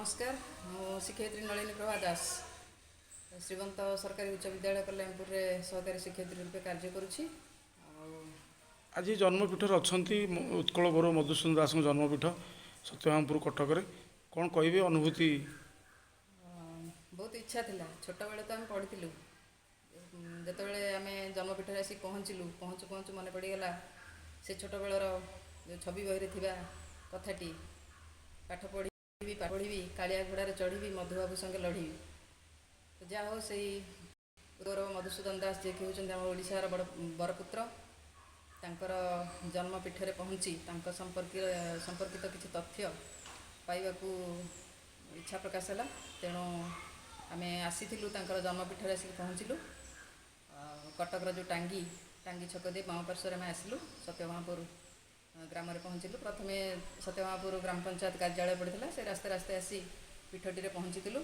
नमस्कार मु शिक्षयित्री नलिनी प्रभा दास श्रीमंत सरकारी उच्च विद्यालय कल्याणपुर में सहकारी शिक्षयित्री रूपे कार्य करुच्ची। आज जन्मपीठर अच्छा उत्कल गौरव मधुसूदन दास जन्मपीठ सत्यवामपुर कटक कौन कहे अनुभूति? बहुत इच्छा थिला छोट बेले तो आम पढ़ी जिते आम जन्मपीठ आसी पहुँचलु पहुँचु पहुँचु मन पड़गला से छोट बेलर जो छवि बही थी कथाटी पाठ पढ़ी पढ़ी कालिया घोड़ार चढ़ी मधुबाबू संगे लड़ी तो जहा हो से गौरव मधुसूदन दास जी कि आम ओडार बरपुत्र तांकर जन्मपीठ में पहुँची संपर्कित किसी तथ्य पाइबाकू इच्छा प्रकाश है। तेणु आम आसीलु जन्मपीठ में आसिक पहुँचलु कटकर जो टांगी टांगी छक दे बाम पार्श्वर आम आसलु सत्यवामपुर ग्राम में पहुँचलु। प्रथम सत्यवामपुर ग्राम पंचायत कार्यालय पड़ता से रास्ते रास्ते आसी पीठटी पहुँचीलु।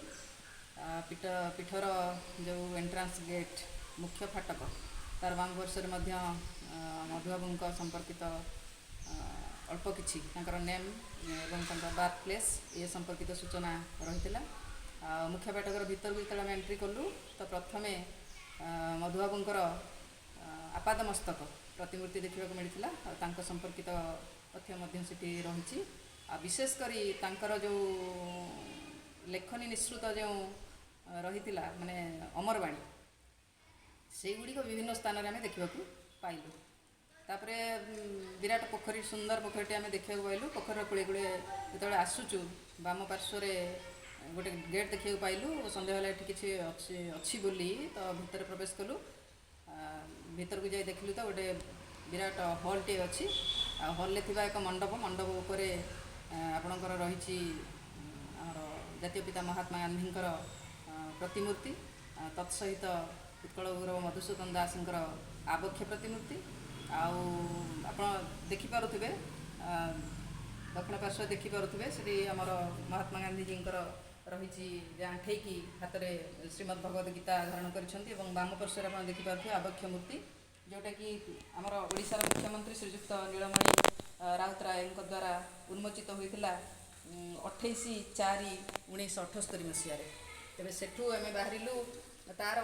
पीठर जो एंट्रांस गेट मुख्य फाटक तार बाम पार्श्वर मधुबाबू संपर्कित अल्प किछि नेम एवं बार्थ प्लेस ये संपर्कित सूचना रही। मुख्य फाटकर भीतर को जो एंट्री कलु तो प्रथम मधुबाबूंकर आपादमस्तक प्रतिमूर्ति देखा मिलता संपर्कित तथ्य रही। विशेषकर तांकर जो लेखनी निश्रुत जो रही माने अमरवाणी से गुड़िक विभिन्न स्थान में आम देखा पाइलु। तापरे विराट पोखरी सुंदर पोखरी आम देखा पाइलु। पोखर कूले कूले जो आसुचु बाम पार्श्वर गोटे गेट देखा पाइलु। सन्देह है किसी अच्छी बोली तो भितर प्रवेश कलु। भीतर को जाई देखलु तो गोटे विराट हॉल टे अच्छी हॉल एक मंडप मंडप उपर आपणकर रही जातीय पिता महात्मा गांधी प्रतिमूर्ति तत्सहित उत्कल गौरव मधुसूदन दास आबक्ष प्रतिमूर्ति आप देखिपे दक्षिण पार्श्व देखिपे से आमर महात्मा गांधी जी रही आंठेकी हाथ में श्रीमद् भगवद गीता धारण कर बाम पार्श्वर आप देखिपे आबक्ष मूर्ति जोटा कि आमर ओडिशार मुख्यमंत्री श्रीजुक्त नीलमणि राउतराय द्वारा उन्मोचित होता 28/4/1978 मसीह। तेरे सेठू आम बाहर तार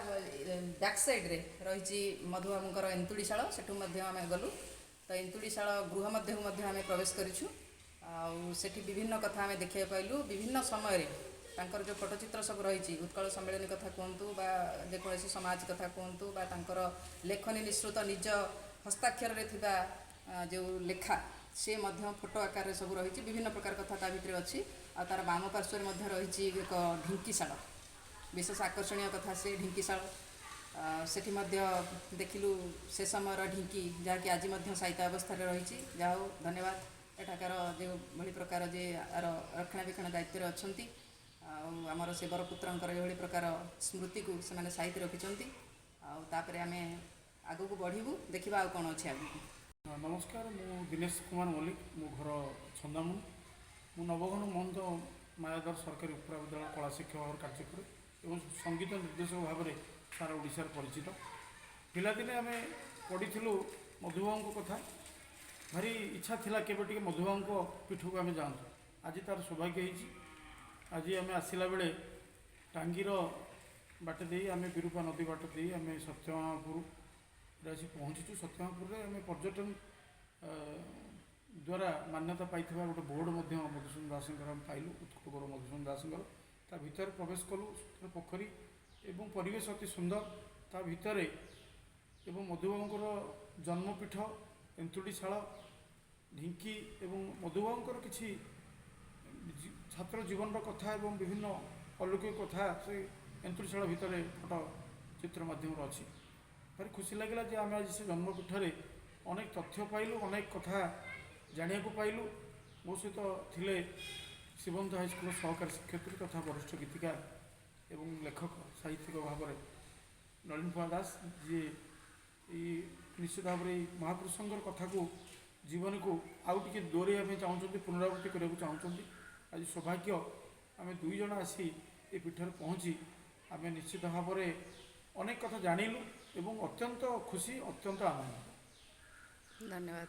बैक साइड्रे रही मधुबाबूंकर एंतुड़ीशाल सेठू आम गलु तो एंतुड़ीशाल गृह मध्य आम प्रवेश करूँ। आठी विभिन्न कथा आम देखा पाइलु। विभिन्न समय तांकर जो फोटोचित्र सब रही उत्कल सम्मेलन कथा कहतु बा जेकोसी समाज कथा कहतु बा तांकर लेखनी निश्रुत निज हस्ताक्षर थिबा जो लेखा से फोटो आकार सब रही विभिन्न प्रकार कथा ता भितर अच्छी। आ तार बाम पार्श्वर रही एक ढिंकीशाल विशेष आकर्षणीय कथा से ढिंकीशाल सेठी देखिलु से समय ढिंकी जहाँकि आज साहित्य अवस्था रही। जहा हो धन्यवाद एठाकार जो भली प्रकार जे रक्षणाबेक्षण दायित्व अच्छी आमर से बरपुत्र ये प्रकार स्मृति को से साहित्य रखिंट आम आग को बढ़ू देखा कौन अच्छे आगे। नमस्कार मु दिनेश कुमार मल्लिक मो घर छंदामु मु नवघन महंत मायादर सरकारी उपरा विद्यालय कला शिक्षक भाव कार्य करे और संगीत निर्देशक भाव में सारा ओडिशार परिचित। पिलादिने आम पढ़ी मधुबाबू कथा भारी इच्छा थिला केबे मधुबाबू पीठ को आम जातु। आज तार सौभाग्य होती आज आम आसला बेले टांगीर बाट दे आम विरूपा नदी बाट दे आम सत्यवामपुर आसी पहुँचीचु। सत्यवामपुर आम पर्यटन द्वारा मान्यता पाई गोटे बोर्ड मधुसूदन दास पाइलु उत्कल गौरव मधुसूदन दास भीतर प्रवेश कलु पोखरी एवं परिवेश अति सुंदर ता भितर एवं मधुबाबूंकर जन्मपीठ एंतुड़ीशाल ढिंकी एवं मधुबाबूंकर किसी छात्र जीवन कथा एवं विभिन्न अलौकिक कथा से एंतुड़ीशाल भितर फोटो चित्र माध्यम अच्छी। भारी खुशी लगे जे आम आज से जन्मपीठ में अनेक तथ्य पाइलु अनेक कथा जाना पाइलु। मो सहित थिले शिवंत हाईस्कूल सहकारी शिक्षयित्री तथा वरिष्ठ गीतिकार एवं लेखक साहित्यिक भाव में नलिनी प्रभा दास जी निश्चित भाव में महापुरुषंकर कथा को जीवन को आउ टे दोरे चाहते पुनरावृत्ति करने चाहते। आज सौभाग्य आम दुई जन आसी ये पीठ में पहुँची आम निश्चित भाव में अनेक कथा जानिलु एवं अत्यंत खुशी अत्यंत आनंद। धन्यवाद।